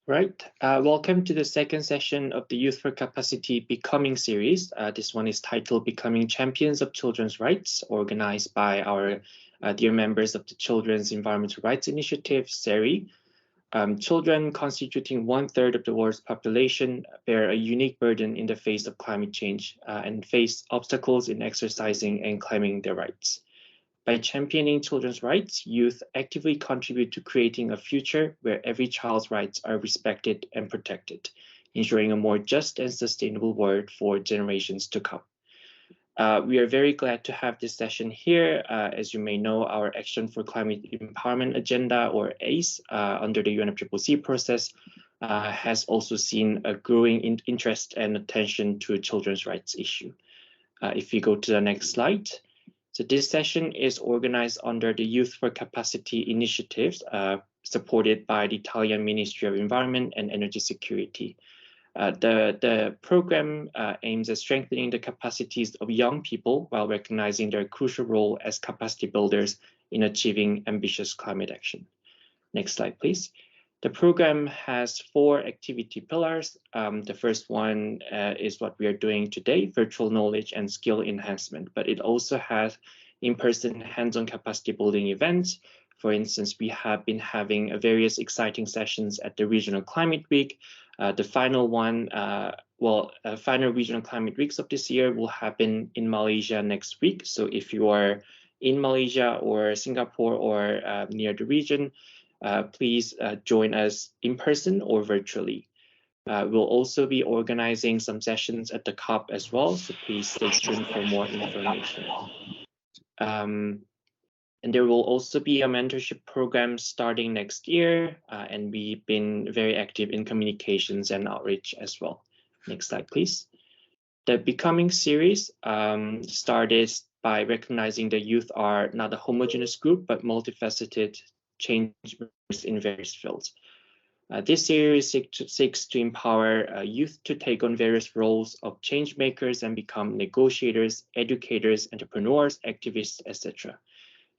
Right. Welcome to the second session of the Youth4Capacity Becoming series. This one is titled Becoming Champions of Children's Rights, organized by our dear members of the Children's Environmental Rights Initiative, CERI. Children, constituting 1/3 of the world's population, bear a unique burden in the face of climate change and face obstacles in exercising and claiming their rights. By championing children's rights, youth actively contribute to creating a future where every child's rights are respected and protected, ensuring a more just and sustainable world for generations to come. We are very glad to have this session here. As you may know, our Action for Climate Empowerment Agenda, or ACE, under the UNFCCC process, has also seen a growing interest and attention to a children's rights issue. If you go to the next slide. So this session is organized under the Youth4Capacity initiatives, supported by the Italian Ministry of Environment and Energy Security. The program aims at strengthening the capacities of young people while recognizing their crucial role as capacity builders in achieving ambitious climate action. Next slide, please. The program has 4 activity pillars. The first one is what we are doing today, virtual knowledge and skill enhancement, but it also has in-person hands-on capacity building events. For instance, we have been having various exciting sessions at the Regional Climate Week. The final one, final Regional Climate Weeks of this year will happen in Malaysia next week. So if you are in Malaysia or Singapore or near the region, please join us in person or virtually. We'll also be organizing some sessions at the COP as well, so please stay tuned for more information. And there will also be a mentorship program starting next year, and we've been very active in communications and outreach as well. Next slide, please. The Becoming series started by recognizing that youth are not a homogeneous group, but multifaceted change makers in various fields. This series seeks to empower youth to take on various roles of change makers and become negotiators, educators, entrepreneurs, activists, etc.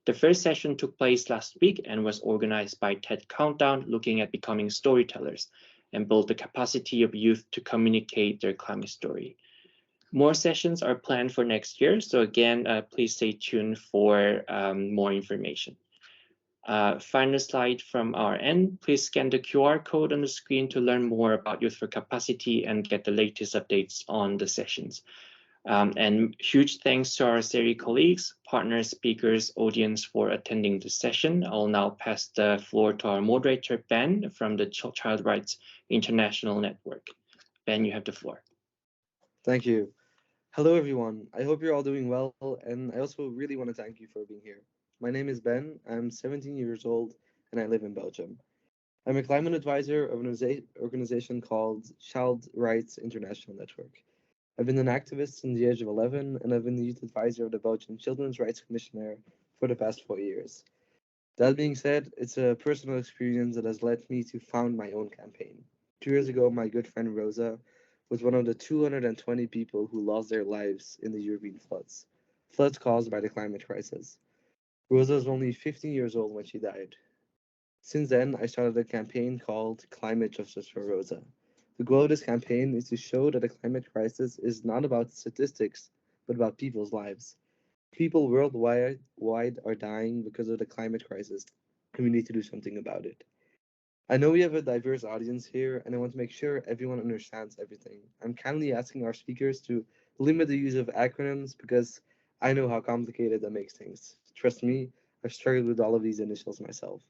The first session took place last week and was organized by TED Countdown, looking at becoming storytellers and build the capacity of youth to communicate their climate story. More sessions are planned for next year, so again, please stay tuned for more information. Final slide from our end. Please scan the QR code on the screen to learn more about Youth4Capacity and get the latest updates on the sessions. And huge thanks to our CERI colleagues, partners, speakers, audience for attending this session. I'll now pass the floor to our moderator, Ben, from the Child Rights International Network. Ben, you have the floor. Thank you. Hello, everyone. I hope you're all doing well, and I also really want to thank you for being here. My name is Ben. I'm 17 years old, and I live in Belgium. I'm a climate advisor of an organization called Child Rights International Network. I've been an activist since the age of 11, and I've been the youth advisor of the Belgian Children's Rights Commissioner for the past 4 years. That being said, it's a personal experience that has led me to found my own campaign. 2 years ago, my good friend Rosa was one of the 220 people who lost their lives in the European floods caused by the climate crisis. Rosa was only 15 years old when she died. Since then, I started a campaign called Climate Justice for Rosa. The goal of this campaign is to show that the climate crisis is not about statistics, but about people's lives. People worldwide are dying because of the climate crisis, and we need to do something about it. I know we have a diverse audience here, and I want to make sure everyone understands everything. I'm kindly asking our speakers to limit the use of acronyms because I know how complicated that makes things. Trust me, I've struggled with all of these initials myself.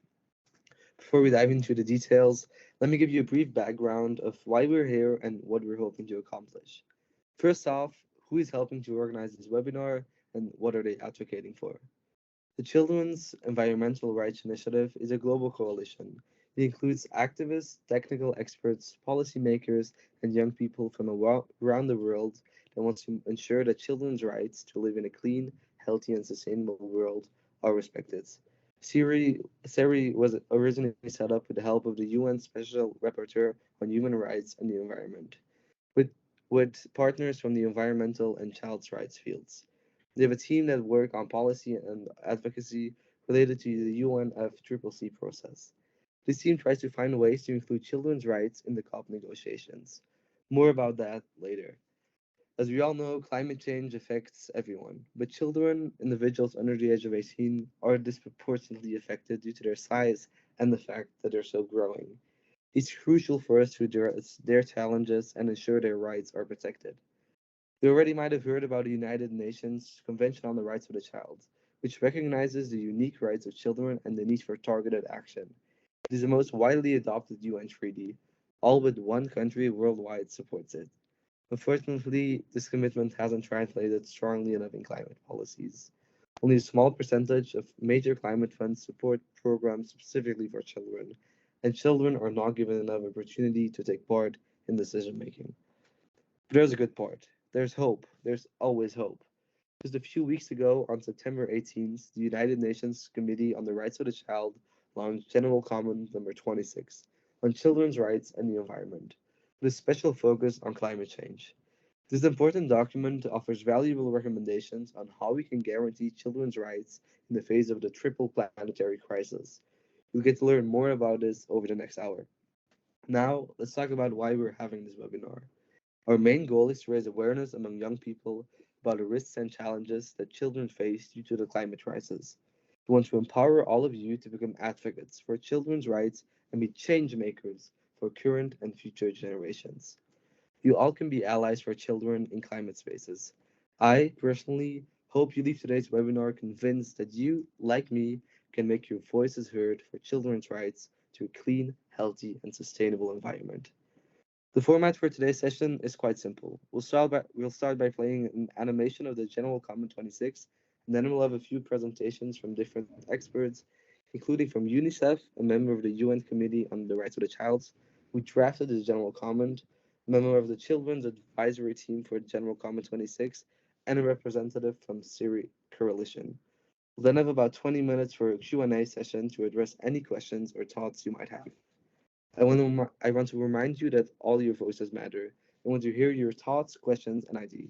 Before we dive into the details, let me give you a brief background of why we're here and what we're hoping to accomplish. First off, who is helping to organize this webinar and what are they advocating for? The Children's Environmental Rights Initiative is a global coalition. It includes activists, technical experts, policymakers, and young people from around the world that want to ensure that children's rights to live in a clean, healthy, and sustainable world are respected. CERI was originally set up with the help of the UN Special Rapporteur on Human Rights and the Environment, with partners from the environmental and child's rights fields. They have a team that work on policy and advocacy related to the UNFCCC process. This team tries to find ways to include children's rights in the COP negotiations. More about that later. As we all know, climate change affects everyone, but children, individuals under the age of 18, are disproportionately affected due to their size and the fact that they're still growing. It's crucial for us to address their challenges and ensure their rights are protected. You already might have heard about the United Nations Convention on the Rights of the Child, which recognizes the unique rights of children and the need for targeted action. It is the most widely adopted UN treaty. All but one country worldwide supports it. Unfortunately, this commitment hasn't translated strongly enough in climate policies. Only a small percentage of major climate funds support programs specifically for children, and children are not given enough opportunity to take part in decision making. But there's a good part. There's hope. There's always hope. Just a few weeks ago, on September 18th, the United Nations Committee on the Rights of the Child launched General Comment number 26 on children's rights and the environment, with a special focus on climate change. This important document offers valuable recommendations on how we can guarantee children's rights in the face of the triple planetary crisis. You'll get to learn more about this over the next hour. Now, let's talk about why we're having this webinar. Our main goal is to raise awareness among young people about the risks and challenges that children face due to the climate crisis. We want to empower all of you to become advocates for children's rights and be change makers for current and future generations. You all can be allies for children in climate spaces. I personally hope you leave today's webinar convinced that you, like me, can make your voices heard for children's rights to a clean, healthy, and sustainable environment. The format for today's session is quite simple. We'll start by playing an animation of the General Comment 26, and then we'll have a few presentations from different experts, including from UNICEF, a member of the UN Committee on the Rights of the Child, who drafted the General Comment, a member of the Children's Advisory Team for General Comment 26, and a representative from CERI Coalition. We'll then have about 20 minutes for a Q&A session to address any questions or thoughts you might have. I want to remind you that all your voices matter. I want to hear your thoughts, questions, and ideas.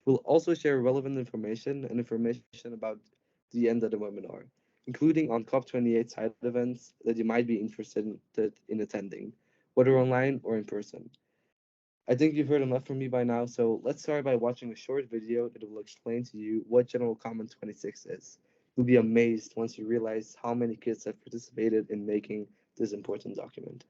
We'll also share relevant information and information about the end of the webinar, including on COP28 side events that you might be interested in attending, whether online or in person. I think you've heard enough from me by now, so let's start by watching a short video that will explain to you what General Comment 26 is. You'll be amazed once you realize how many kids have participated in making this important document.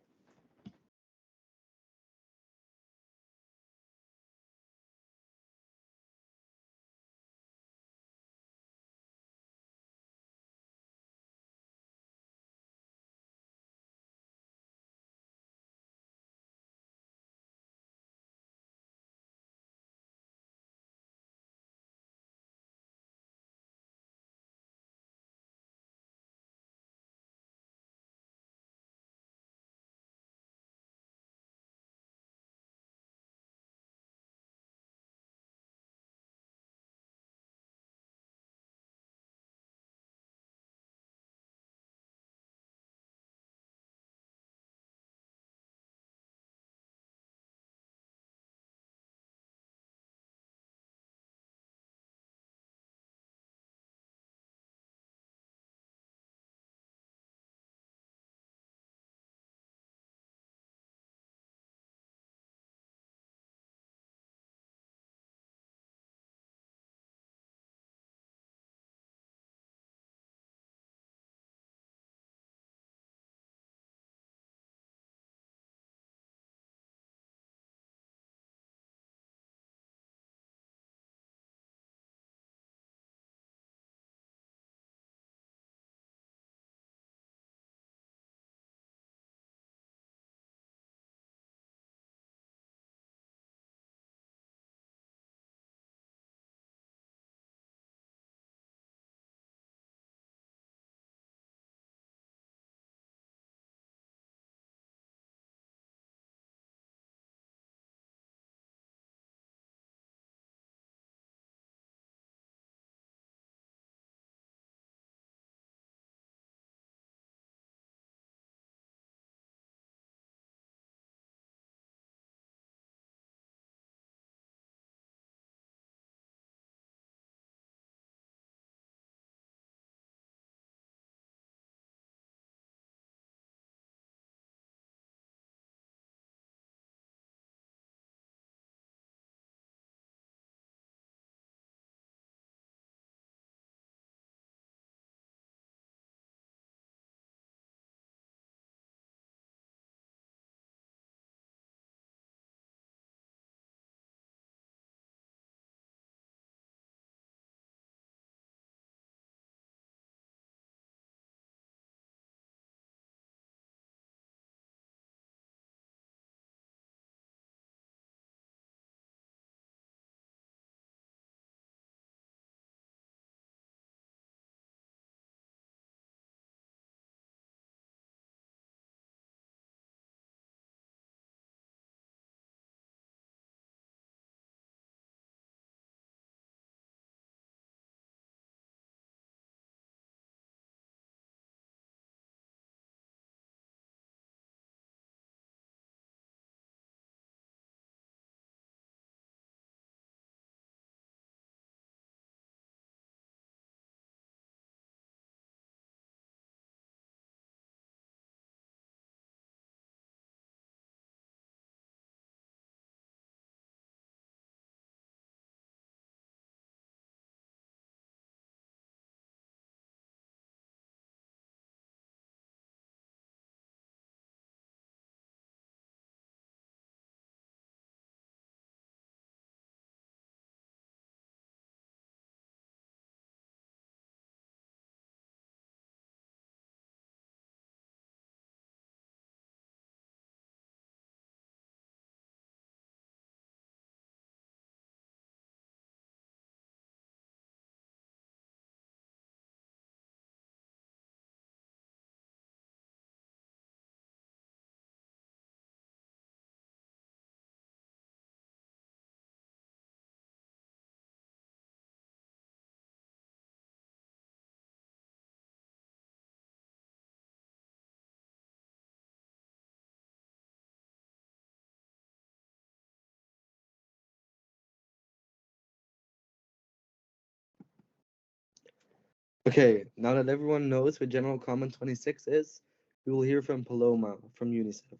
Okay, now that everyone knows what General Comment 26 is, we will hear from Paloma from UNICEF.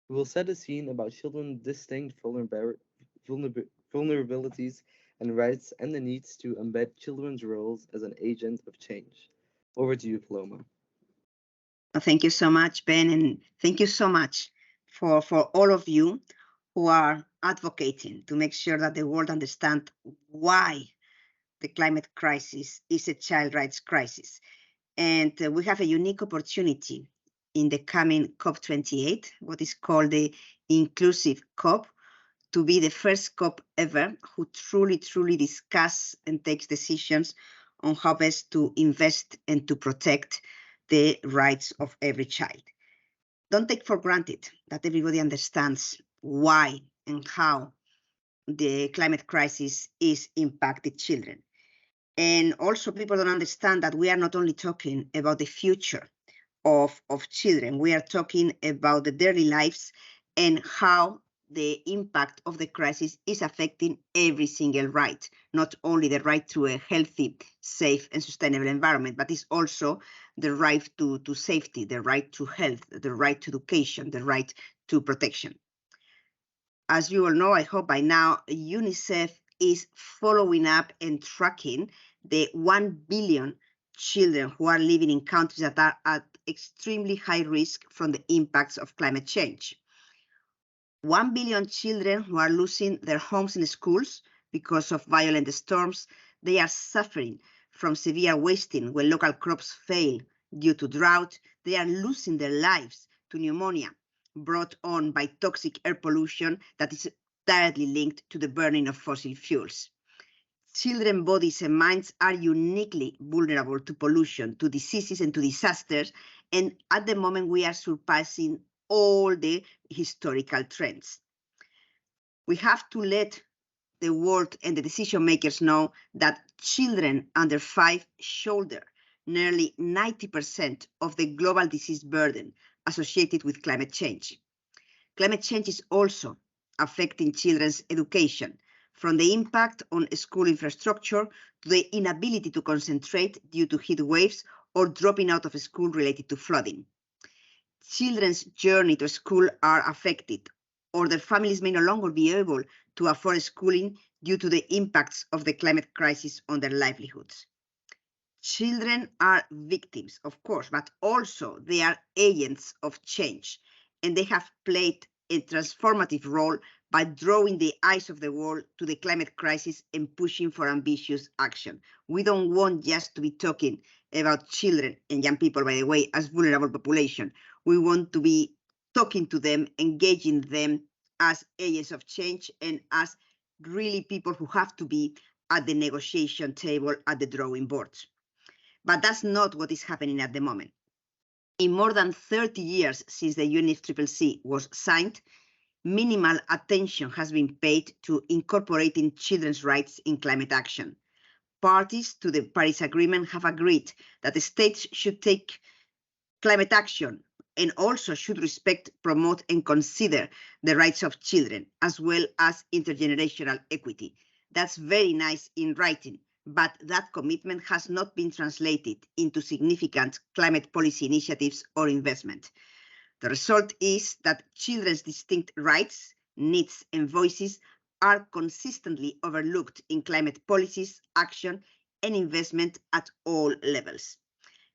We will set a scene about children's distinct vulnerabilities and rights and the needs to embed children's roles as an agent of change. Over to you, Paloma. Thank you so much, Ben, and thank you so much for all of you who are advocating to make sure that the world understands why the climate crisis is a child rights crisis. And we have a unique opportunity in the coming COP28, what is called the Inclusive COP, to be the first COP ever who truly discuss and takes decisions on how best to invest and to protect the rights of every child. Don't take for granted that everybody understands why and how the climate crisis is impacting children. And also people don't understand that we are not only talking about the future of children, we are talking about the daily lives and how the impact of the crisis is affecting every single right, not only the right to a healthy, safe, and sustainable environment, but it's also the right to safety, the right to health, the right to education, the right to protection. As you all know, I hope by now, UNICEF is following up and tracking the 1 billion children who are living in countries that are at extremely high risk from the impacts of climate change. 1 billion children who are losing their homes and schools because of violent storms. They are suffering from severe wasting when local crops fail due to drought. They are losing their lives to pneumonia brought on by toxic air pollution that is directly linked to the burning of fossil fuels. Children's bodies and minds are uniquely vulnerable to pollution, to diseases, and to disasters. And at the moment, we are surpassing all the historical trends. We have to let the world and the decision makers know that children under 5 shoulder nearly 90% of the global disease burden associated with climate change. Climate change is also affecting children's education, from the impact on school infrastructure to the inability to concentrate due to heat waves or dropping out of school related to flooding. Children's journey to school are affected, or their families may no longer be able to afford schooling due to the impacts of the climate crisis on their livelihoods. Children are victims, of course, but also they are agents of change, and they have played a transformative role by drawing the eyes of the world to the climate crisis and pushing for ambitious action. We don't want just to be talking about children and young people, by the way, as vulnerable population. We want to be talking to them, engaging them as agents of change and as really people who have to be at the negotiation table, at the drawing boards. But that's not what is happening at the moment. In more than 30 years since the UNFCCC was signed, minimal attention has been paid to incorporating children's rights in climate action. Parties to the Paris Agreement have agreed that the states should take climate action and also should respect, promote, and consider the rights of children, as well as intergenerational equity. That's very nice in writing, but that commitment has not been translated into significant climate policy initiatives or investment. The result is that children's distinct rights, needs, and voices are consistently overlooked in climate policies, action, and investment at all levels.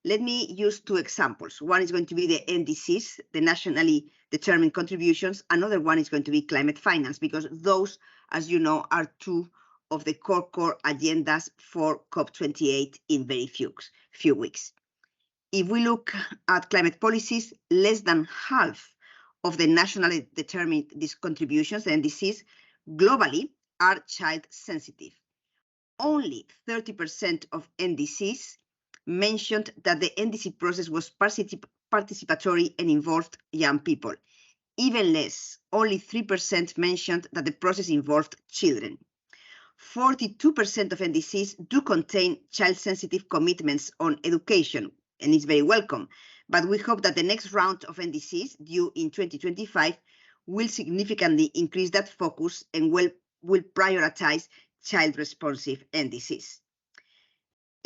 Let me use 2 examples. One is going to be the NDCs, the nationally determined contributions. Another one is going to be climate finance, because those, as you know, are 2 of the core agendas for COP28 in very few weeks. If we look at climate policies, less than half of the nationally determined these contributions, the NDCs, globally are child sensitive. Only 30% of NDCs mentioned that the NDC process was participatory and involved young people. Even less, only 3% mentioned that the process involved children. 42% of NDCs do contain child-sensitive commitments on education, and it's very welcome. But we hope that the next round of NDCs, due in 2025, will significantly increase that focus and will prioritize child-responsive NDCs.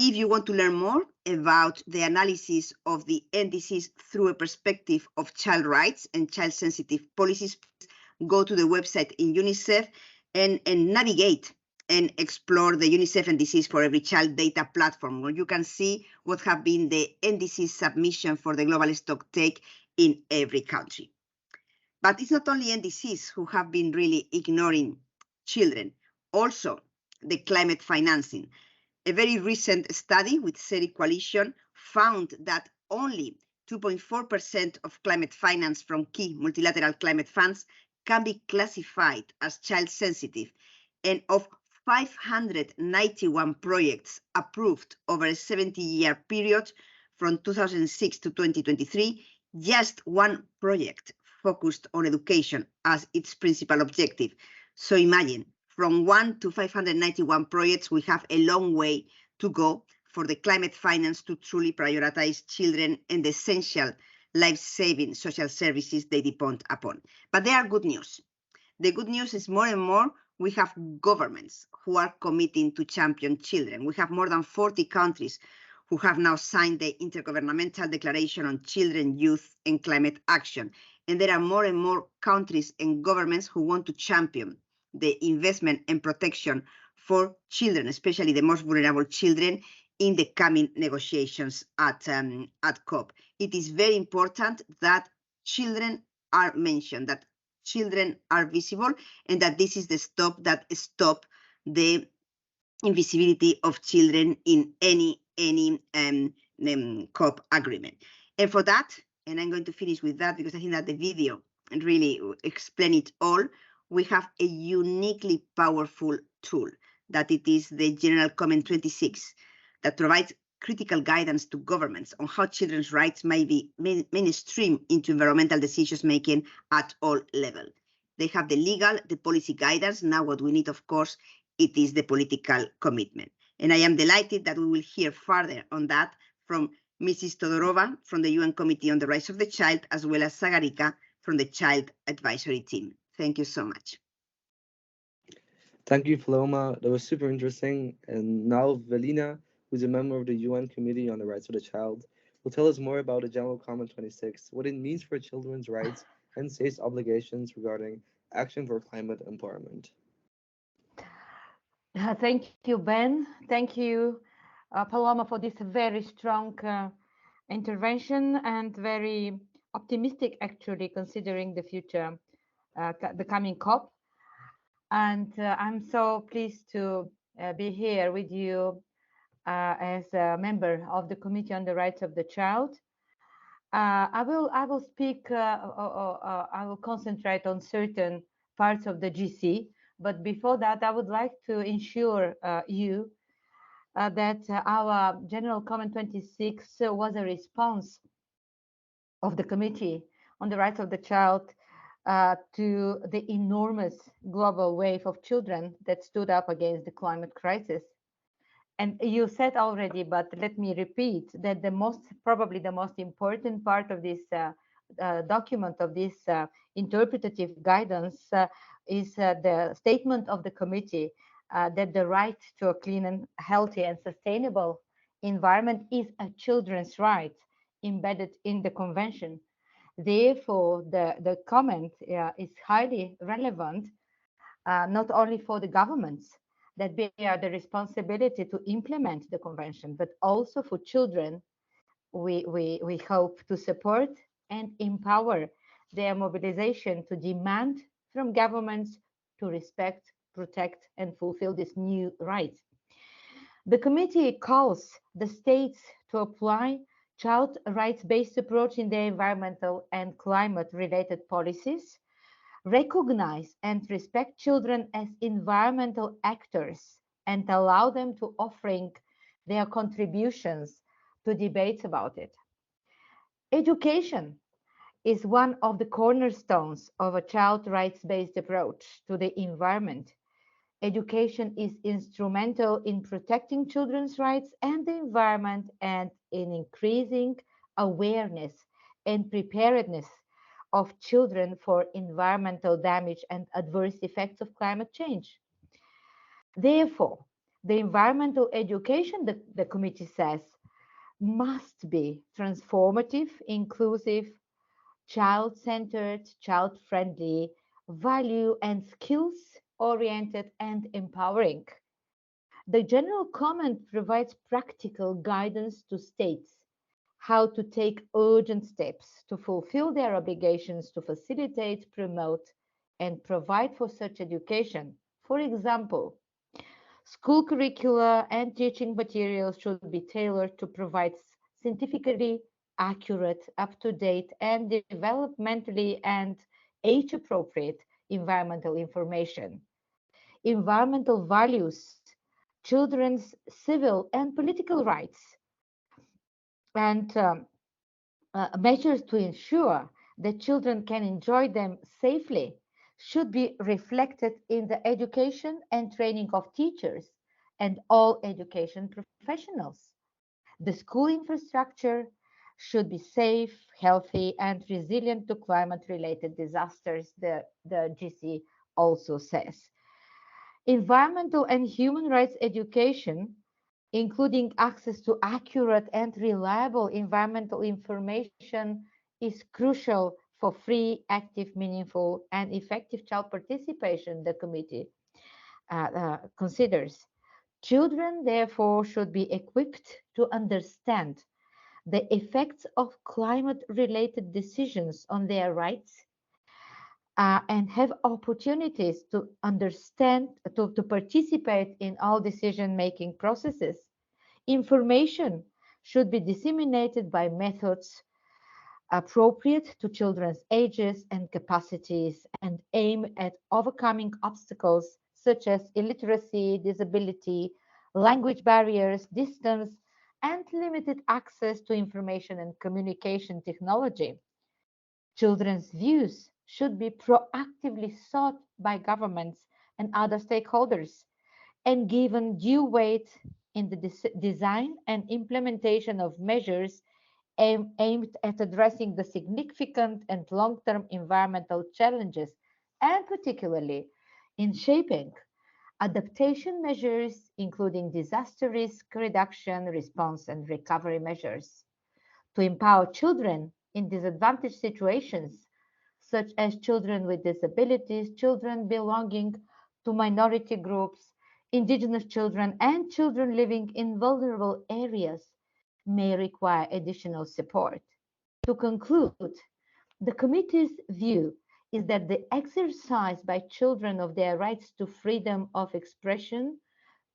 If you want to learn more about the analysis of the NDCs through a perspective of child rights and child-sensitive policies, go to the website in UNICEF and navigate and explore the UNICEF NDCs for Every Child data platform, where you can see what have been the NDC submission for the global stocktake in every country. But it's not only NDCs who have been really ignoring children, also the climate financing. A very recent study with CERI Coalition found that only 2.4% of climate finance from key multilateral climate funds can be classified as child sensitive, and of 591 projects approved over a 70-year period from 2006 to 2023, just one project focused on education as its principal objective. So imagine, from 1 to 591 projects, we have a long way to go for the climate finance to truly prioritize children and the essential life-saving social services they depend upon. But there are good news. The good news is more and more we have governments who are committing to champion children. We have more than 40 countries who have now signed the Intergovernmental Declaration on Children, Youth and Climate Action. And there are more and more countries and governments who want to champion the investment and protection for children, especially the most vulnerable children, in the coming negotiations at COP. It is very important that children are mentioned, that children are visible, and that this is the stop that stop the invisibility of children in any COP agreement. And for that, and I'm going to finish with that because I think that the video really explains it all, we have a uniquely powerful tool that it is the General Comment 26 that provides critical guidance to governments on how children's rights may be mainstream into environmental decisions making at all levels. They have the legal, the policy guidance. Now what we need, of course, it is the political commitment. And I am delighted that we will hear further on that from Mrs. Todorova from the UN Committee on the Rights of the Child, as well as Sagarika from the Child Advisory Team. Thank you so much. Thank you, Paloma. That was super interesting. And now Velina, who's a member of the UN Committee on the Rights of the Child, will tell us more about the General Comment 26, what it means for children's rights and states' obligations regarding action for climate empowerment. Thank you, Ben. Thank you, Paloma, for this very strong intervention and very optimistic, actually, considering the future, the coming COP. And I'm so pleased to be here with you as a member of the Committee on the Rights of the Child. I will speak, I will concentrate on certain parts of the GC, but before that, I would like to ensure you that our General Comment 26 was a response of the Committee on the Rights of the Child to the enormous global wave of children that stood up against the climate crisis. And you said already, but let me repeat that probably the most important part of this document, of this interpretative guidance, is the statement of the committee that the right to a clean and healthy and sustainable environment is a children's right embedded in the convention. Therefore, the comment is highly relevant, not only for the governments that bear the responsibility to implement the convention, but also for children. We hope to support and empower their mobilization to demand from governments to respect, protect, and fulfill these new rights. The committee calls the states to apply child rights-based approach in their environmental and climate-related policies, recognize and respect children as environmental actors, and allow them to offering their contributions to debates about it. Education is one of the cornerstones of a child rights-based approach to the environment. Education is instrumental in protecting children's rights and the environment, and in increasing awareness and preparedness of children for environmental damage and adverse effects of climate change. Therefore, The environmental education, the committee says, must be transformative, inclusive, child-centered, child-friendly, value and skills-oriented, and empowering. The general comment provides practical guidance to states how to take urgent steps to fulfill their obligations to facilitate, promote, and provide for such education. For example, school curricula and teaching materials should be tailored to provide scientifically accurate, up-to-date, and developmentally and age-appropriate environmental information. Environmental values, children's civil and political rights, and measures to ensure that children can enjoy them safely should be reflected in the education and training of teachers and all education professionals. The school infrastructure should be safe, healthy, and resilient to climate-related disasters, the GC also says. Environmental and human rights education, including access to accurate and reliable environmental information, is crucial for free, active, meaningful, and effective child participation, the committee considers. Children, therefore, should be equipped to understand the effects of climate-related decisions on their rights and have opportunities to understand, to participate in all decision-making processes. Information should be disseminated by methods appropriate to children's ages and capacities and aim at overcoming obstacles such as illiteracy, disability, language barriers, distance, and limited access to information and communication technology. Children's views should be proactively sought by governments and other stakeholders and given due weight in the design and implementation of measures aimed at addressing the significant and long-term environmental challenges, and particularly in shaping adaptation measures, including disaster risk reduction, response, and recovery measures. To empower children in disadvantaged situations, such as children with disabilities, children belonging to minority groups, indigenous children, and children living in vulnerable areas may require additional support. To conclude, the committee's view is that the exercise by children of their rights to freedom of expression,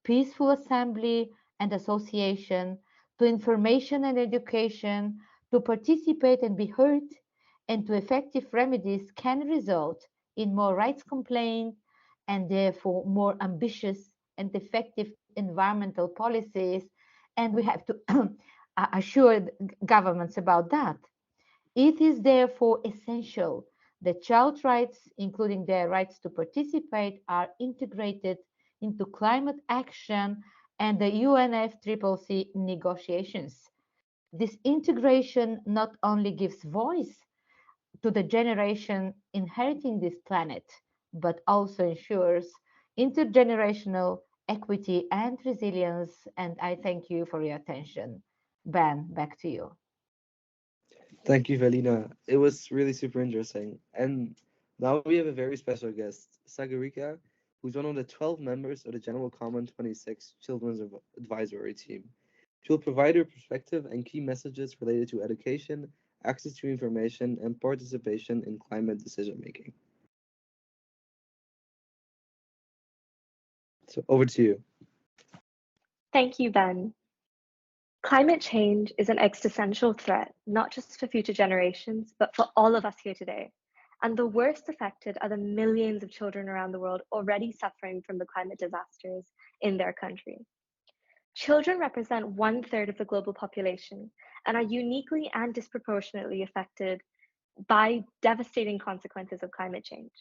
peaceful assembly and association, to information and education, to participate and be heard, and to effective remedies can result in more rights compliant and therefore more ambitious and effective environmental policies. And we have to assure governments about that. It is therefore essential that child rights, including their rights to participate, are integrated into climate action and the UNFCCC negotiations. This integration not only gives voice to the generation inheriting this planet, but also ensures intergenerational equity and resilience. And I thank you for your attention. Ben, back to you. Thank you, Velina. It was really super interesting. And now we have a very special guest, Sagarika, who's one of the 12 members of the General Comment 26 Children's Advisory Team. She will provide her perspective and key messages related to education, access to information, and participation in climate decision making. So over to you. Thank you, Ben. Climate change is an existential threat, not just for future generations, but for all of us here today. And the worst affected are the millions of children around the world already suffering from the climate disasters in their country. Children represent 1/3 of the global population and are uniquely and disproportionately affected by devastating consequences of climate change.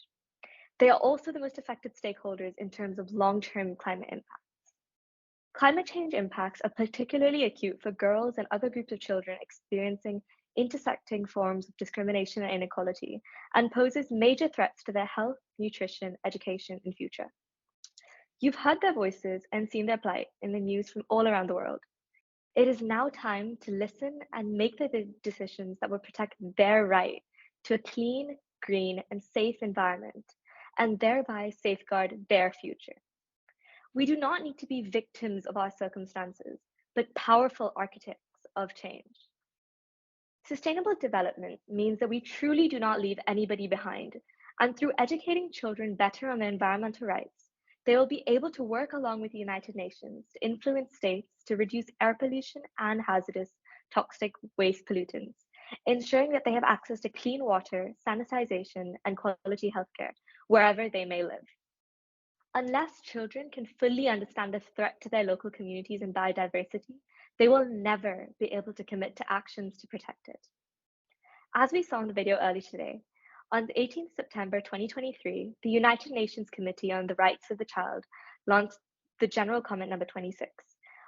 They are also the most affected stakeholders in terms of long-term climate impacts. Climate change impacts are particularly acute for girls and other groups of children experiencing intersecting forms of discrimination and inequality, and poses major threats to their health, nutrition, education, and future. You've heard their voices and seen their plight in the news from all around the world. It is now time to listen and make the decisions that will protect their right to a clean, green, and safe environment, and thereby safeguard their future. We do not need to be victims of our circumstances, but powerful architects of change. Sustainable development means that we truly do not leave anybody behind, and through educating children better on their environmental rights, they will be able to work along with the United Nations to influence states to reduce air pollution and hazardous toxic waste pollutants, ensuring that they have access to clean water, sanitization, and quality healthcare wherever they may live. Unless children can fully understand the threat to their local communities and biodiversity, they will never be able to commit to actions to protect it. As we saw in the video earlier today, on 18 September 2023, the United Nations Committee on the Rights of the Child launched the General Comment number 26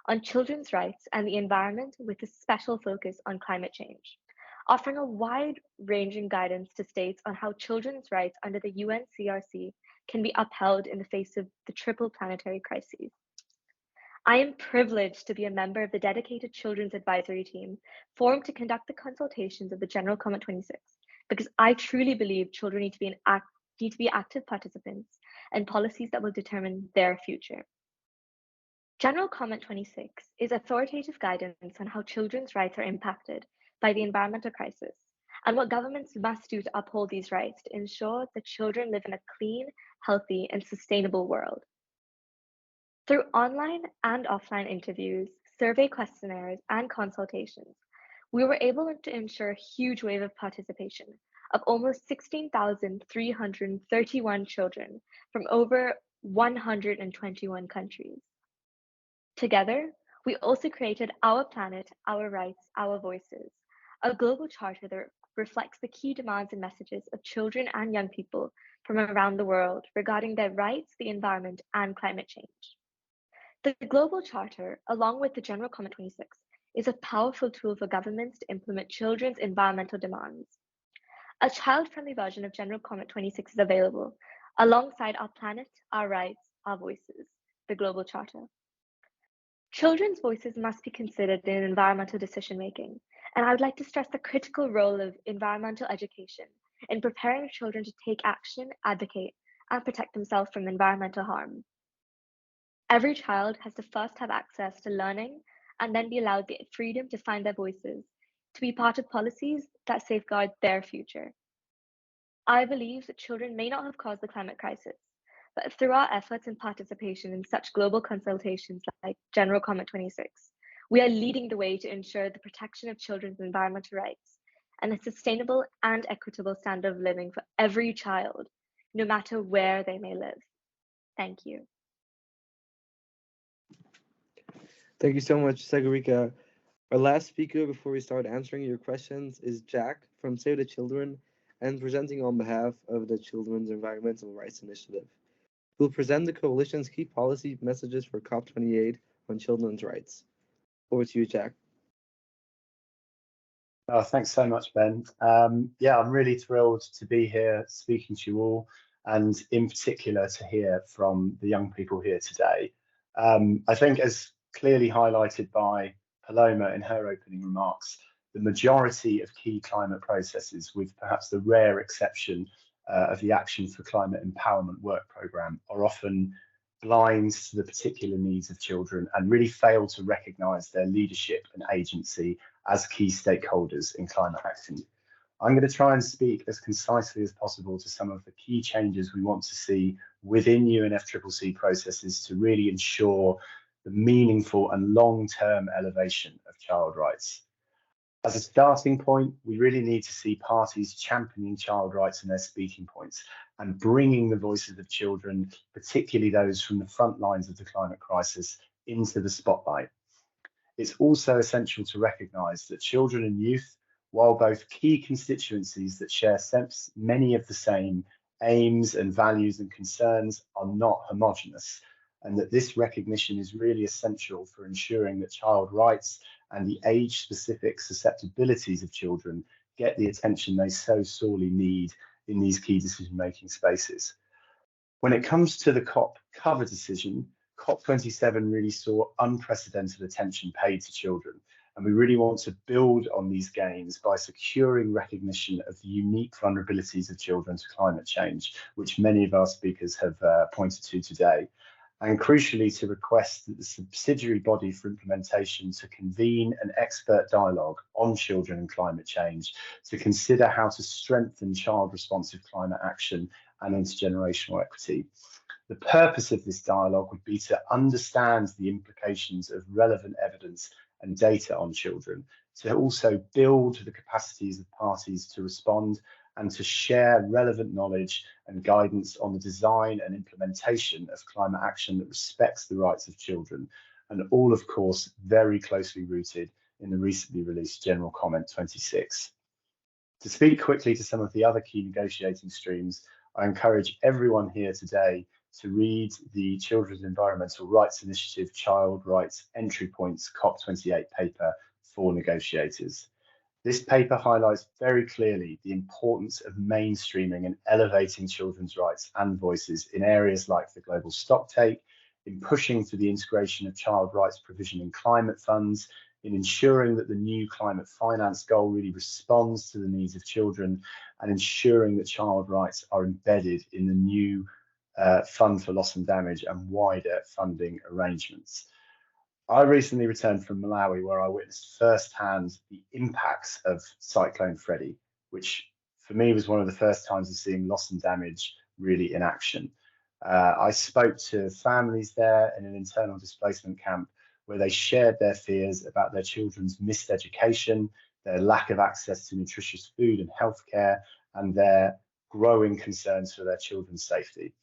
on children's rights and the environment with a special focus on climate change, offering a wide-ranging guidance to states on how children's rights under the UN CERI can be upheld in the face of the triple planetary crises. I am privileged to be a member of the dedicated Children's Advisory Team formed to conduct the consultations of the General Comment 26, because I truly believe children need to be active participants in policies that will determine their future. General Comment 26 is authoritative guidance on how children's rights are impacted by the environmental crisis and what governments must do to uphold these rights to ensure that children live in a clean, healthy, and sustainable world. Through online and offline interviews, survey questionnaires, and consultations, we were able to ensure a huge wave of participation of almost 16,331 children from over 121 countries. Together, we also created Our Planet, Our Rights, Our Voices, a global charter that reflects the key demands and messages of children and young people from around the world regarding their rights, the environment, and climate change. The Global Charter, along with the General Comment 26, is a powerful tool for governments to implement children's environmental demands. A child-friendly version of General Comment 26 is available, alongside Our Planet, Our Rights, Our Voices, the Global Charter. Children's voices must be considered in environmental decision-making, and I would like to stress the critical role of environmental education in preparing children to take action, advocate, and protect themselves from environmental harm. Every child has to first have access to learning and then be allowed the freedom to find their voices, to be part of policies that safeguard their future. I believe that children may not have caused the climate crisis, but through our efforts and participation in such global consultations like General Comment 26, we are leading the way to ensure the protection of children's environmental rights and a sustainable and equitable standard of living for every child, no matter where they may live. Thank you. Thank you so much, Sagarika. Our last speaker before we start answering your questions is Jack from Save the Children and presenting on behalf of the Children's Environmental Rights Initiative. We'll present the coalition's key policy messages for COP28 on children's rights. Over to you, Jack. Oh, thanks so much, Ben. Yeah, I'm really thrilled to be here speaking to you all, and in particular to hear from the young people here today. I think, as clearly highlighted by Paloma in her opening remarks, the majority of key climate processes, with perhaps the rare exception of the Action for Climate Empowerment Work Programme, are often blind to the particular needs of children and really fail to recognise their leadership and agency as key stakeholders in climate action. I'm going to try and speak as concisely as possible to some of the key changes we want to see within UNFCCC processes to really ensure the meaningful and long-term elevation of child rights. As a starting point, we really need to see parties championing child rights and their speaking points and bringing the voices of children, particularly those from the front lines of the climate crisis, into the spotlight. It's also essential to recognise that children and youth, while both key constituencies that share many of the same aims and values and concerns, are not homogenous, and that this recognition is really essential for ensuring that child rights and the age-specific susceptibilities of children get the attention they so sorely need in these key decision-making spaces. When it comes to the COP cover decision, COP27 really saw unprecedented attention paid to children, and we really want to build on these gains by securing recognition of the unique vulnerabilities of children to climate change, which many of our speakers have pointed to today, and crucially to request that the subsidiary body for implementation to convene an expert dialogue on children and climate change to consider how to strengthen child-responsive climate action and intergenerational equity. The purpose of this dialogue would be to understand the implications of relevant evidence and data on children, to also build the capacities of parties to respond and to share relevant knowledge and guidance on the design and implementation of climate action that respects the rights of children, and all, of course, very closely rooted in the recently released General Comment 26. To speak quickly to some of the other key negotiating streams, I encourage everyone here today to read the Children's Environmental Rights Initiative Child Rights Entry Points COP28 paper for negotiators. This paper highlights very clearly the importance of mainstreaming and elevating children's rights and voices in areas like the global stocktake, in pushing for the integration of child rights provision in climate funds, in ensuring that the new climate finance goal really responds to the needs of children, and ensuring that child rights are embedded in the new Fund for Loss and Damage and wider funding arrangements. I recently returned from Malawi, where I witnessed firsthand the impacts of Cyclone Freddy, which for me was one of the first times of seeing loss and damage really in action. I spoke to families there in an internal displacement camp where they shared their fears about their children's missed education, their lack of access to nutritious food and healthcare, and their growing concerns for their children's safety.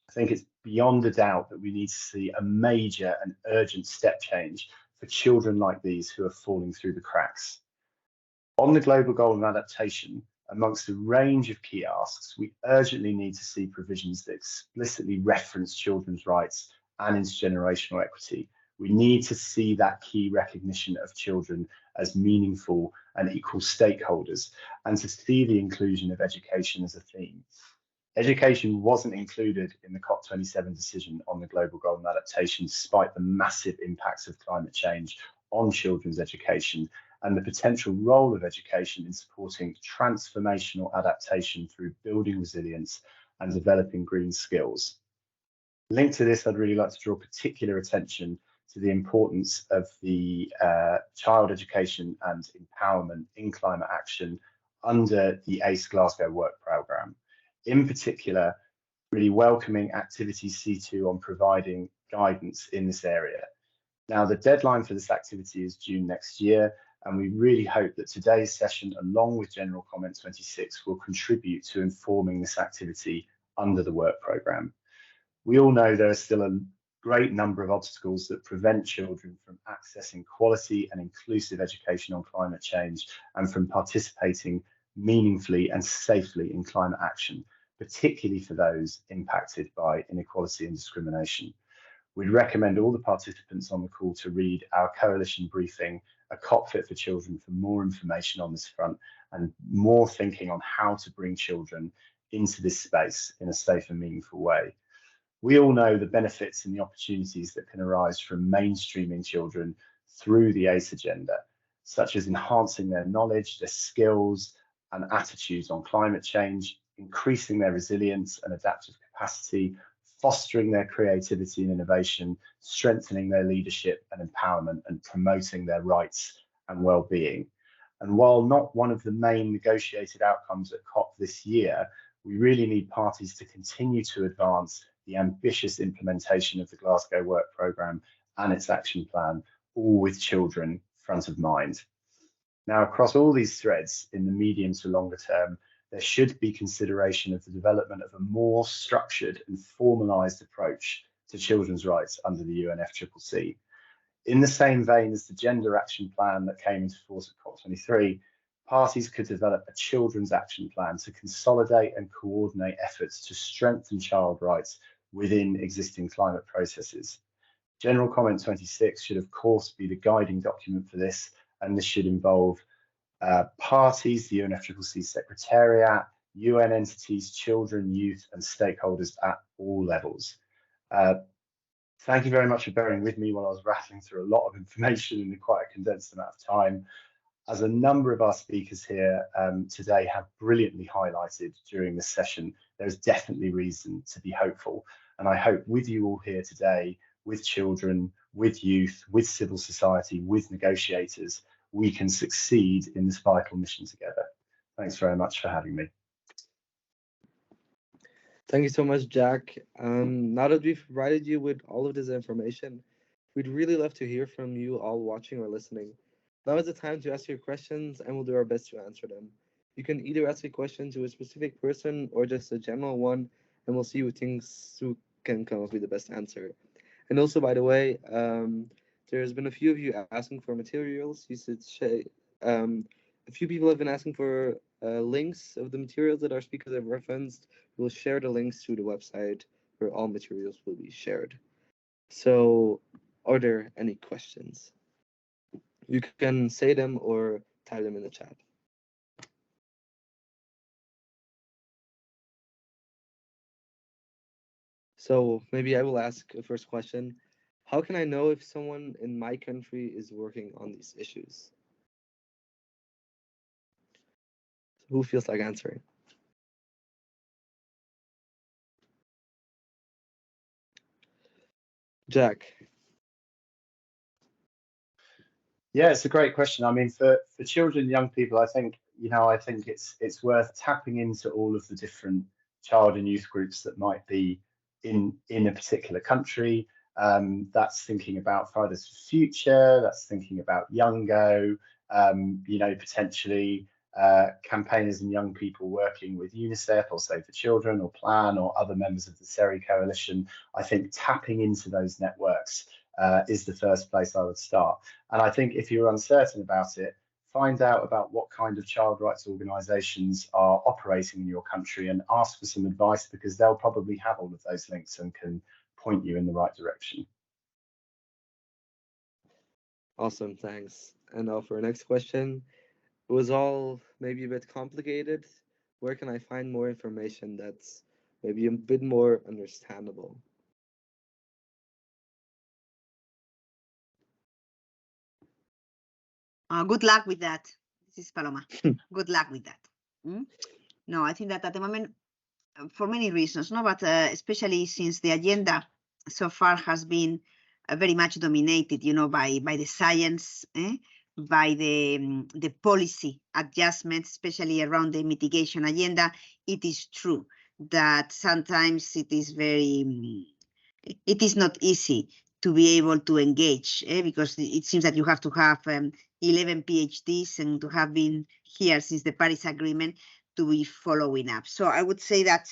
I think it's beyond a doubt that we need to see a major and urgent step change for children like these who are falling through the cracks. On the global goal of adaptation, amongst a range of key asks, we urgently need to see provisions that explicitly reference children's rights and intergenerational equity. We need to see that key recognition of children as meaningful and equal stakeholders, and to see the inclusion of education as a theme. Education wasn't included in the COP27 decision on the global goal of adaptation, despite the massive impacts of climate change on children's education and the potential role of education in supporting transformational adaptation through building resilience and developing green skills. Linked to this, I'd really like to draw particular attention to the importance of the child education and empowerment in climate action under the ACE Glasgow Work Programme. In particular, really welcoming activity C2 on providing guidance in this area. Now, the deadline for this activity is June next year, and we really hope that today's session, along with General Comment 26, will contribute to informing this activity under the work programme. We all know there are still a great number of obstacles that prevent children from accessing quality and inclusive education on climate change and from participating meaningfully and safely in climate action, particularly for those impacted by inequality and discrimination. We'd recommend all the participants on the call to read our coalition briefing, A COP Fit for Children, for more information on this front and more thinking on how to bring children into this space in a safe and meaningful way. We all know the benefits and the opportunities that can arise from mainstreaming children through the ACE agenda, such as enhancing their knowledge, their skills and attitudes on climate change, increasing their resilience and adaptive capacity, fostering their creativity and innovation, strengthening their leadership and empowerment, and promoting their rights and well-being. And while not one of the main negotiated outcomes at COP this year, we really need parties to continue to advance the ambitious implementation of the Glasgow Work Programme and its action plan, all with children front of mind. Now, across all these threads, in the medium to longer term, there should be consideration of the development of a more structured and formalised approach to children's rights under the UNFCCC. In the same vein as the Gender Action Plan that came into force at COP23, parties could develop a children's action plan to consolidate and coordinate efforts to strengthen child rights within existing climate processes. General Comment 26 should, of course, be the guiding document for this, and this should involve parties, the UNFCCC Secretariat, UN entities, children, youth, and stakeholders at all levels. Thank you very much for bearing with me while I was rattling through a lot of information in quite a condensed amount of time. As a number of our speakers here today have brilliantly highlighted during this session, there's definitely reason to be hopeful. And I hope with you all here today, with children, with youth, with civil society, with negotiators, we can succeed in this vital mission together. Thanks very much for having me. Thank you so much, Jack. Now that we've provided you with all of this information, we'd really love to hear from you all watching or listening. Now is the time to ask your questions, and we'll do our best to answer them. You can either ask a question to a specific person or just a general one, and we'll see who can come up with the best answer. And also, by the way, there's been a few of you asking for materials. You said a few people have been asking for links of the materials that our speakers have referenced. We'll share the links to the website where all materials will be shared. So, are there any questions? You can say them or type them in the chat. So maybe I will ask the first question. How can I know if someone in my country is working on these issues? Who feels like answering? Jack. Yeah, it's a great question. I mean, for children and young people, I think it's worth tapping into all of the different child and youth groups that might be in a particular country. That's thinking about Fridays for Future. That's thinking about Youngo. Potentially campaigners and young people working with UNICEF or Save the Children or Plan or other members of the CERI coalition. I think tapping into those networks is the first place I would start. And I think if you're uncertain about it, find out about what kind of child rights organisations are operating in your country and ask for some advice, because they'll probably have all of those links and can point you in the right direction. Awesome, thanks. And now for our next question. It was all maybe a bit complicated. Where can I find more information that's maybe a bit more understandable? Good luck with that. This is Paloma. Good luck with that. No, I think that at the moment, for many reasons, no, but especially since the agenda so far has been very much dominated, by the science, by the policy adjustments, especially around the mitigation agenda. It is true that sometimes it is not easy to be able to engage, because it seems that you have to have 11 PhDs and to have been here since the Paris Agreement to be following up. So I would say that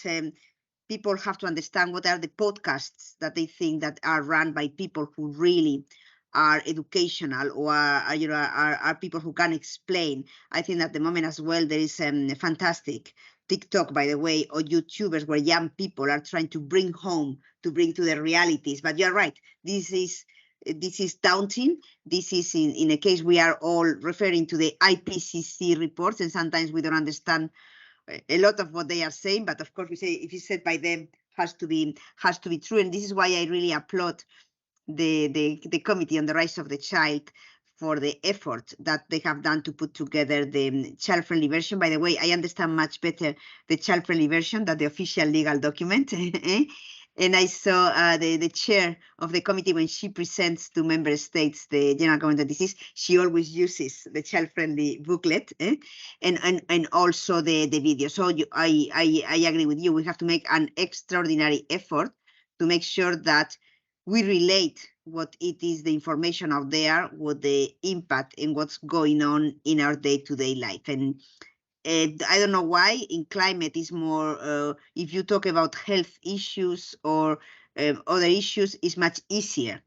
people have to understand what are the podcasts that they think that are run by people who really are educational or are people who can explain. I think at the moment as well, there is a fantastic TikTok, by the way, or YouTubers where young people are trying to bring to the realities. But you're right, this is daunting. This is in a case we are all referring to the IPCC reports, and sometimes we don't understand a lot of what they are saying. But of course, we say if it's said by them, has to be true. And this is why I really applaud the Committee on the Rights of the Child for the effort that they have done to put together the child-friendly version. By the way, I understand much better the child-friendly version than the official legal document. And I saw the chair of the committee, when she presents to member states the general comment on disease, she always uses the child-friendly booklet and also the video. So I agree with you. We have to make an extraordinary effort to make sure that we relate what it is, the information out there, what the impact and what's going on in our day-to-day life. And I don't know why in climate is more, if you talk about health issues or other issues, it's much easier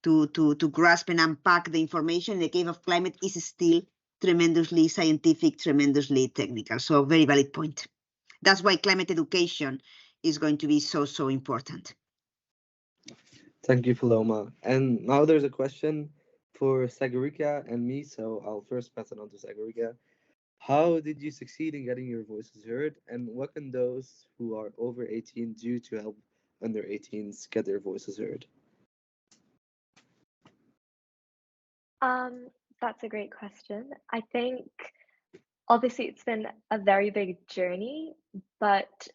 to grasp and unpack the information. In the case of climate, is still tremendously scientific, tremendously technical. So very valid point. That's why climate education is going to be so important. Thank you, Paloma. And now there's a question for Sagarika and me, so I'll first pass it on to Sagarika. How did you succeed in getting your voices heard, and what can those who are over 18 do to help under 18s get their voices heard? That's a great question. I think obviously it's been a very big journey, but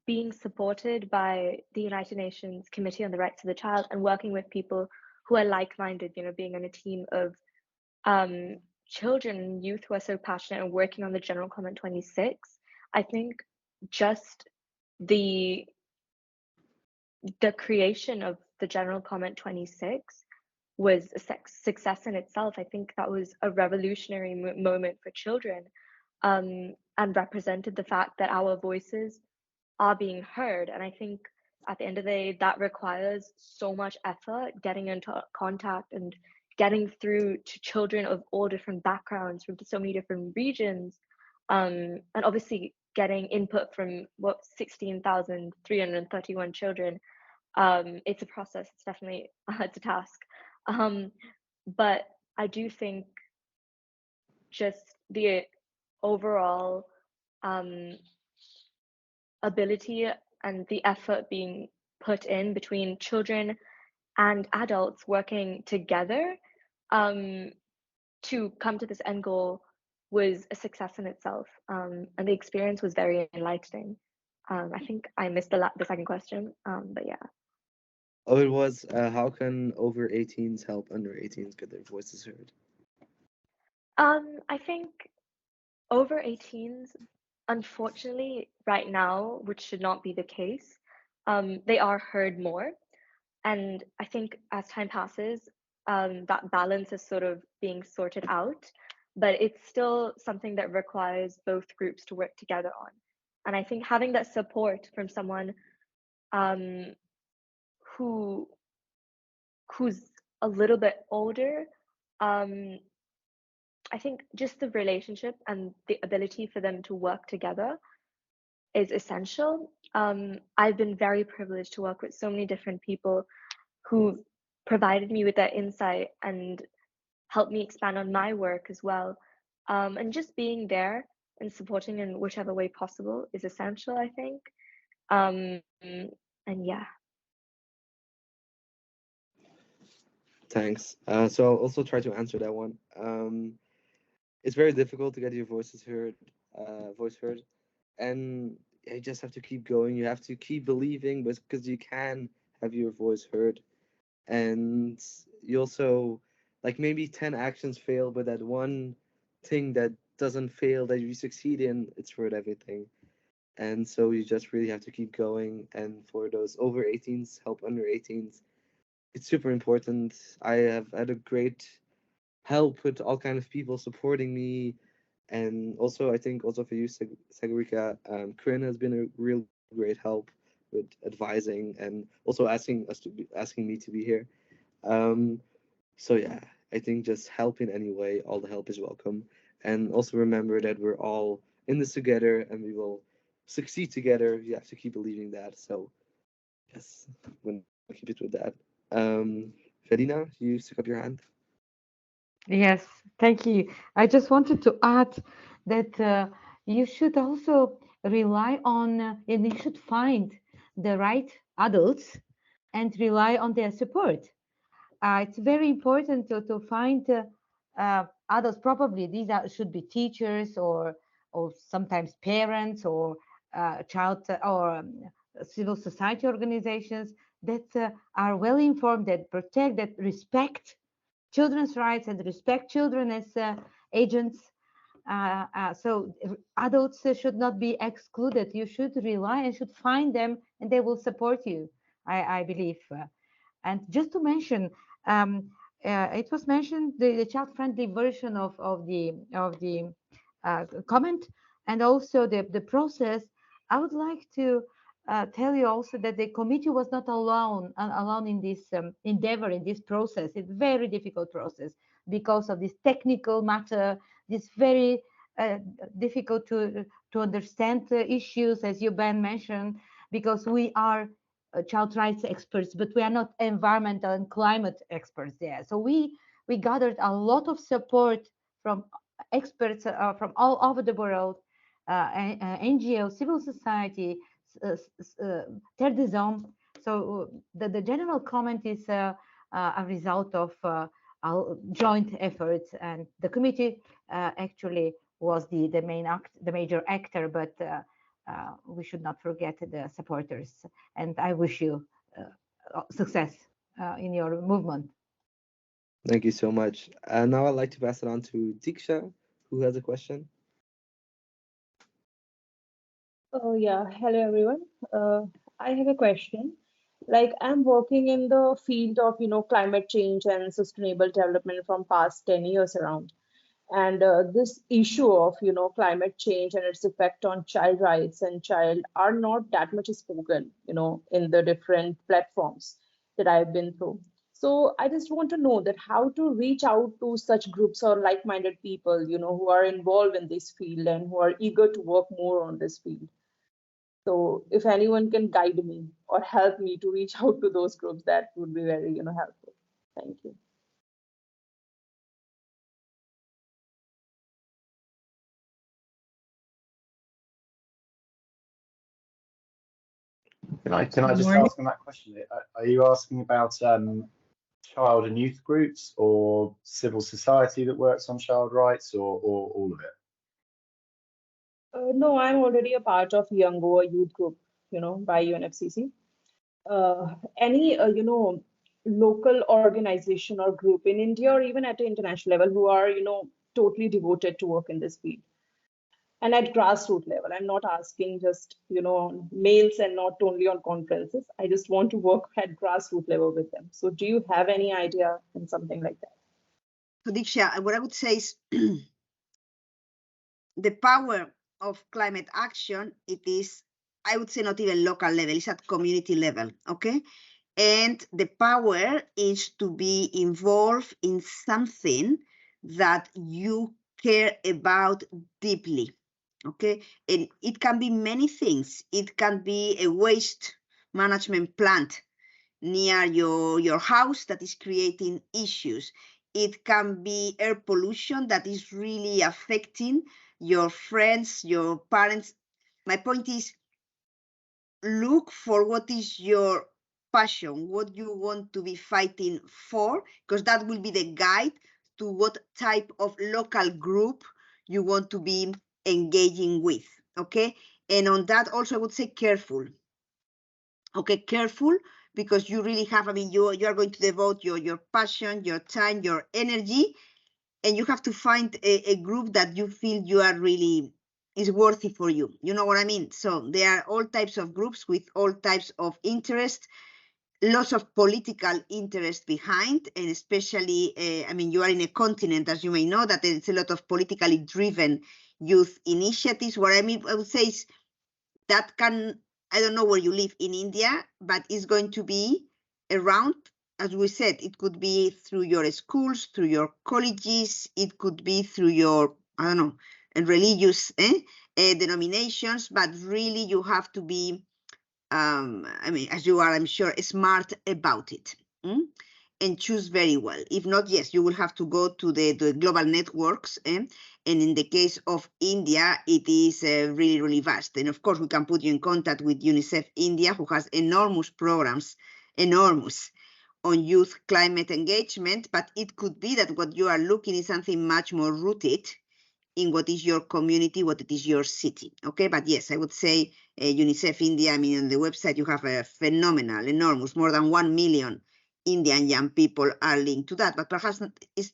being supported by the United Nations Committee on the Rights of the Child and working with people who are like-minded, being on a team of children and youth who are so passionate and working on the General Comment 26, I think just the creation of the General Comment 26 was a success in itself. I think that was a revolutionary moment for children, and represented the fact that our voices are being heard. And I think at the end of the day, that requires so much effort, getting into contact and getting through to children of all different backgrounds from so many different regions, and obviously getting input from 16,331 children. It's a process. It's definitely it's a task, but I do think just the overall ability and the effort being put in between children and adults working together to come to this end goal was a success in itself, and the experience was very enlightening. I think I missed the second question, but yeah. Oh, it was how can over 18s help under 18s get their voices heard? I think over 18s, unfortunately, right now, which should not be the case, they are heard more. And I think as time passes, that balance is sort of being sorted out, but it's still something that requires both groups to work together on. And I think having that support from someone who who's a little bit older, I think just the relationship and the ability for them to work together is essential. I've been very privileged to work with so many different people who provided me with that insight and helped me expand on my work as well. And just being there and supporting in whichever way possible is essential, I think. And yeah. Thanks. So I'll also try to answer that one. It's very difficult to get your voice heard, and you just have to keep going. You have to keep believing, but because you can have your voice heard, and you also like maybe 10 actions fail, but that one thing that doesn't fail that you succeed in, it's worth everything. And so you just really have to keep going. And for those over 18s, help under 18s, it's super important. I have had a great help with all kind of people supporting me, and also I think also for you, Segurika, Corinne has been a real great help with advising and also asking me to be here. So yeah, I think just help in any way, all the help is welcome. And also remember that we're all in this together and we will succeed together. You have to keep believing that. So yes, I'm gonna keep it with that. Felina, you stick up your hand. Yes, thank you. I just wanted to add that you should also rely on, and you should find the right adults and rely on their support. It's very important to find adults. Probably these should be teachers or sometimes parents or child or civil society organizations that are well informed, that protect, that respect children's rights and respect children as agents. So adults should not be excluded. You should rely and should find them, and they will support you. I believe. And just to mention, it was mentioned the child-friendly version of the comment, and also the process. I would like to tell you also that the committee was not alone in this endeavor, in this process. It's a very difficult process because of this technical matter, this very difficult to understand issues, as you, Ben, mentioned, because we are child rights experts, but we are not environmental and climate experts there. So we gathered a lot of support from experts from all over the world, NGO, civil society, Terrorism. So the general comment is a result of our joint efforts, and the committee actually was the major actor, but we should not forget the supporters. And I wish you success in your movement. Thank you so much. Now I'd like to pass it on to Diksha, who has a question. Oh, yeah. Hello, everyone. I have a question. Like, I'm working in the field of, climate change and sustainable development from past 10 years around. And this issue of, climate change and its effect on child rights and child are not that much spoken, in the different platforms that I've been through. So I just want to know that how to reach out to such groups or like-minded people, who are involved in this field and who are eager to work more on this field. So if anyone can guide me or help me to reach out to those groups, that would be very, helpful. Thank you. Can I just ask on that question? Are you asking about child and youth groups or civil society that works on child rights, or all of it? No, I'm already a part of Young Youth Group, by UNFCCC. Any, local organization or group in India or even at an international level who are, totally devoted to work in this field. And at grassroots level, I'm not asking just, on mails and not only on conferences. I just want to work at grassroots level with them. So do you have any idea on something like that? So Diksha, what I would say is the power of climate action, it is, I would say, not even local level, it's at community level, okay? And the power is to be involved in something that you care about deeply, okay? And it can be many things. It can be a waste management plant near your house that is creating issues. It can be air pollution that is really affecting your friends, your parents. My point is, look for what is your passion, what you want to be fighting for, because that will be the guide to what type of local group you want to be engaging with, okay? And on that also I would say careful, okay? Careful, because you really have, I mean, you are going to devote your passion, your time, your energy, and you have to find a group that you feel you are really is worthy for you. You know what I mean? So there are all types of groups with all types of interest, lots of political interest behind, and especially, I mean, you are in a continent, as you may know, that there's a lot of politically driven youth initiatives. What I mean, I would say is that can, I don't know where you live in India, but it's going to be around. As we said, it could be through your schools, through your colleges, it could be through your, I don't know, religious denominations, but really you have to be, I mean, as you are, I'm sure, smart about it, and choose very well. If not, yes, you will have to go to the global networks, and in the case of India, it is really, really vast. And of course, we can put you in contact with UNICEF India, who has enormous programs, enormous, on youth climate engagement, but it could be that what you are looking is something much more rooted in what is your community, what it is your city, okay? But yes, I would say UNICEF India, I mean, on the website, you have a phenomenal, enormous, more than 1 million Indian young people are linked to that, but perhaps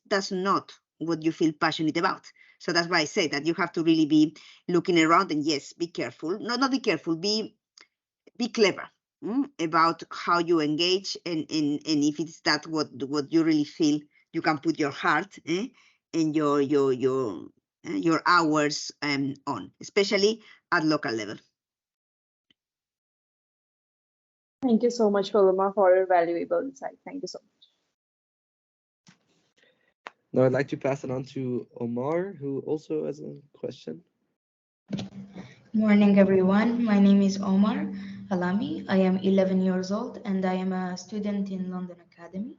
that's not what you feel passionate about. So that's why I say that you have to really be looking around, and yes, be careful. No, not be careful, be clever about how you engage, and if it's that what you really feel you can put your heart and your hours on, especially at local level. Thank you so much, Paloma, for your valuable insight. Thank you so much. Now I'd like to pass it on to Omar, who also has a question. Morning, everyone. My name is Omar Alami. I am 11 years old and I am a student in London Academy.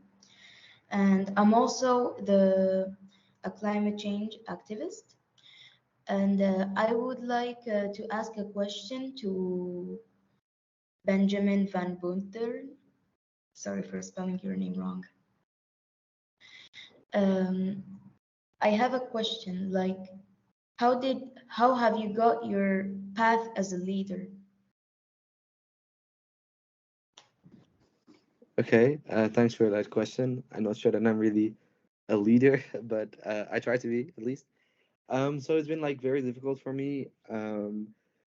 And I'm also the a climate change activist. And I would like to ask a question to Benjamin Van Bunter. Sorry for spelling your name wrong. I have a question, like, how have you got your path as a leader? Okay, thanks for that question. I'm not sure that I'm really a leader, but I try to be at least. So it's been like very difficult for me.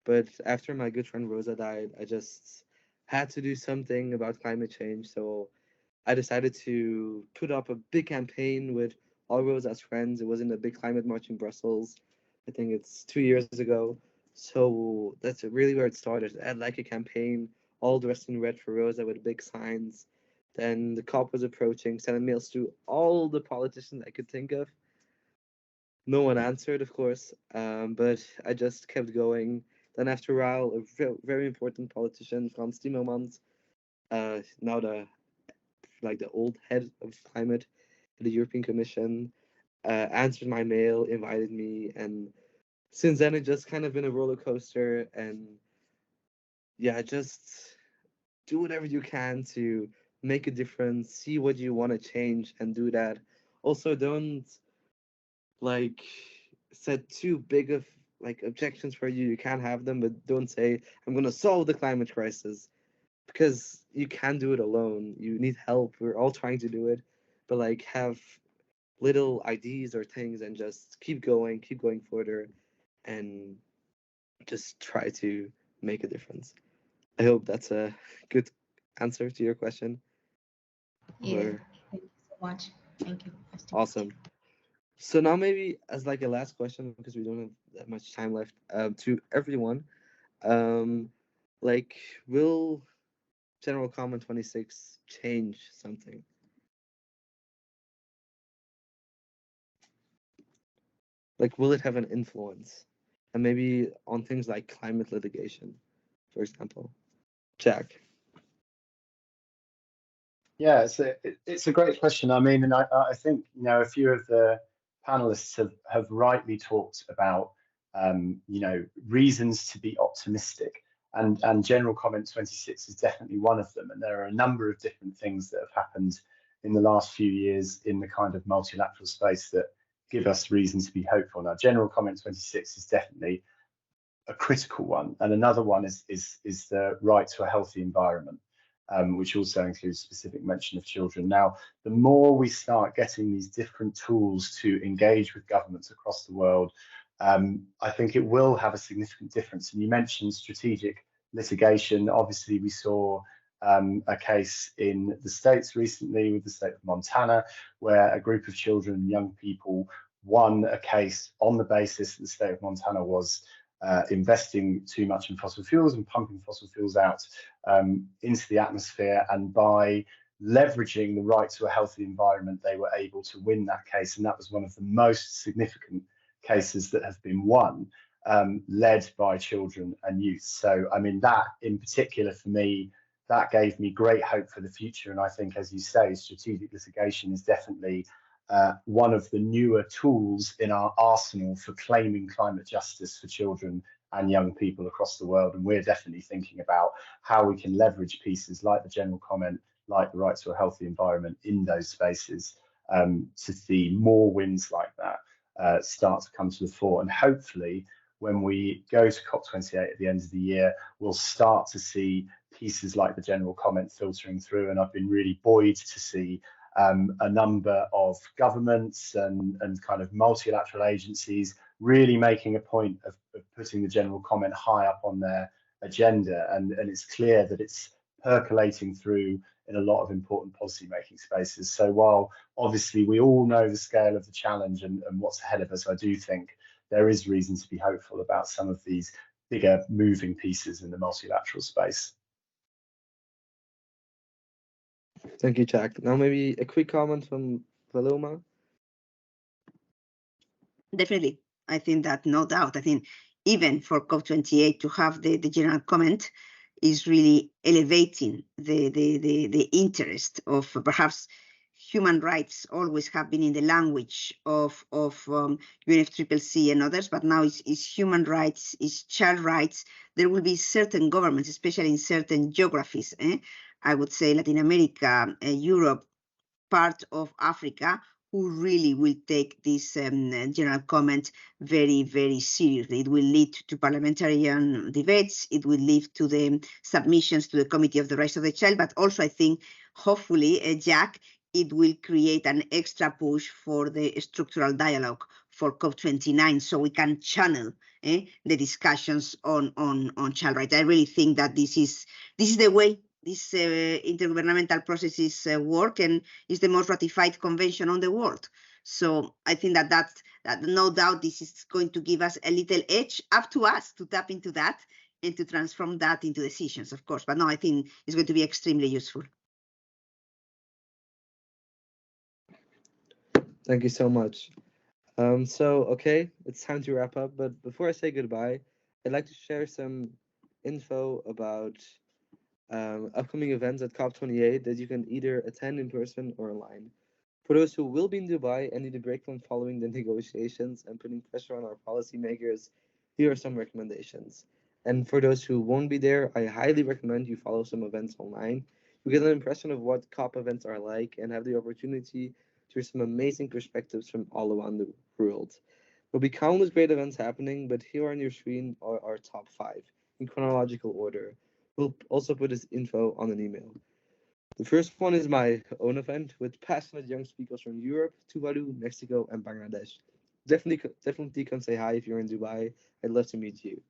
But after my good friend Rosa died, I just had to do something about climate change. So I decided to put up a big campaign with all Rosa's friends. It was in a big climate march in Brussels. I think it's 2 years ago. So that's really where it started. I had like a campaign, all dressed in red for Rosa with big signs. Then the COP was approaching, sending mails to all the politicians I could think of. No one answered, of course, but I just kept going. Then after a while, a very important politician, Frans Timmermans, now the old head of climate at the European Commission, answered my mail, invited me, and since then it just kind of been a roller coaster. And yeah, just do whatever you can to make a difference, see what you want to change, and do that. Also, don't like set too big of like objections for you. You can't have them, but don't say I'm going to solve the climate crisis, because you can't do it alone. You need help. We're all trying to do it, but like have little ideas or things and just keep going further, and just try to make a difference. I hope that's a good answer to your question. Yeah, Or... thank you so much. Thank you. Awesome. So now maybe as like a last question, because we don't have that much time left, to everyone, like, will General Comment 26 change something? Like, will it have an influence? And maybe on things like climate litigation, for example. Jack. Yeah, it's a great question. I mean, and I think, you know, a few of the panelists have rightly talked about, you know, reasons to be optimistic, and General Comment 26 is definitely one of them. And there are a number of different things that have happened in the last few years in the kind of multilateral space that give us reason to be hopeful. Now, General Comment 26 is definitely a critical one, and another one is the right to a healthy environment. Which also includes specific mention of children. Now, the more we start getting these different tools to engage with governments across the world, I think it will have a significant difference. And you mentioned strategic litigation. Obviously, we saw a case in the States recently with the state of Montana, where a group of children and young people won a case on the basis that the state of Montana was investing too much in fossil fuels and pumping fossil fuels out into the atmosphere, and by leveraging the right to a healthy environment, they were able to win that case. And that was one of the most significant cases that have been won, led by children and youth. So, I mean, that in particular for me, that gave me great hope for the future. And I think, as you say, strategic litigation is definitely one of the newer tools in our arsenal for claiming climate justice for children and young people across the world. And we're definitely thinking about how we can leverage pieces like the General Comment, like the right to a healthy environment in those spaces, to see more wins like that start to come to the fore. And hopefully, when we go to COP28 at the end of the year, we'll start to see pieces like the General Comment filtering through. And I've been really buoyed to see a number of governments and kind of multilateral agencies really making a point of putting the General Comment high up on their agenda. And it's clear that it's percolating through in a lot of important policy making spaces. So while obviously we all know the scale of the challenge and what's ahead of us, I do think there is reason to be hopeful about some of these bigger moving pieces in the multilateral space. Thank you, Jack. Now maybe a quick comment from Paloma. Definitely. I think that, no doubt. I think even for COP28 to have the General Comment is really elevating the interest of perhaps human rights always have been in the language of UNFCCC and others, but now it's human rights, it's child rights. There will be certain governments, especially in certain geographies, I would say Latin America, Europe, part of Africa, who really will take this general comment very, very seriously. It will lead to parliamentarian debates. It will lead to the submissions to the Committee of the Rights of the Child, but also I think, hopefully, Jack, it will create an extra push for the structural dialogue for COP29, so we can channel the discussions on child rights. I really think that this is the way these intergovernmental processes work, and is the most ratified convention on the world. So I think that no doubt this is going to give us a little edge, up to us to tap into that and to transform that into decisions, of course. But no, I think it's going to be extremely useful. Thank you so much. Okay, it's time to wrap up. But before I say goodbye, I'd like to share some info about upcoming events at COP28 that you can either attend in person or online. For those who will be in Dubai and need a break from following the negotiations and putting pressure on our policymakers, here are some recommendations. And for those who won't be there, I highly recommend you follow some events online. You get an impression of what COP events are like and have the opportunity to hear some amazing perspectives from all around the world. There'll be countless great events happening, but here on your screen are our top 5 in chronological order. We'll also put this info on an email. The first one is my own event with passionate young speakers from Europe, Tuvalu, Mexico, and Bangladesh. Definitely come say hi if you're in Dubai. I'd love to meet you.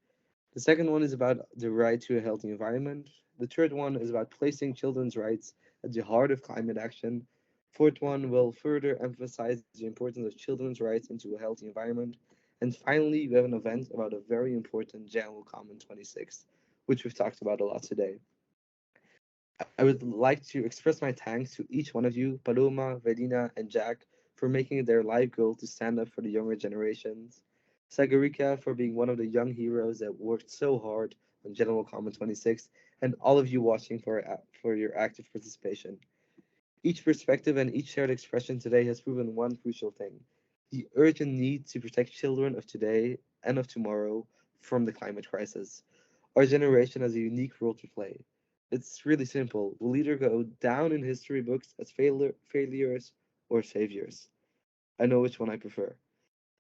The second one is about the right to a healthy environment. The third one is about placing children's rights at the heart of climate action. Fourth one will further emphasize the importance of children's rights into a healthy environment. And finally, we have an event about a very important General Comment 26, which we've talked about a lot today. I would like to express my thanks to each one of you, Paloma, Vedina, and Jack, for making it their life goal to stand up for the younger generations. Sagarika for being one of the young heroes that worked so hard on General Comment 26, and all of you watching for your active participation. Each perspective and each shared expression today has proven one crucial thing: the urgent need to protect children of today and of tomorrow from the climate crisis. Our generation has a unique role to play. It's really simple. We'll either go down in history books as failures or saviors. I know which one I prefer.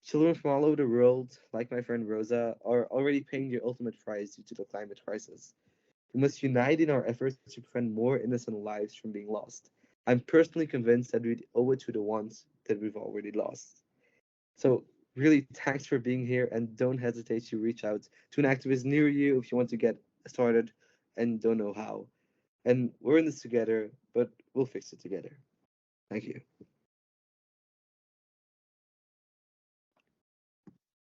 Children from all over the world, like my friend Rosa, are already paying the ultimate price due to the climate crisis. We must unite in our efforts to prevent more innocent lives from being lost. I'm personally convinced that we owe it to the ones that we've already lost. So really, thanks for being here, and don't hesitate to reach out to an activist near you if you want to get started and don't know how. And we're in this together, but we'll fix it together. Thank you.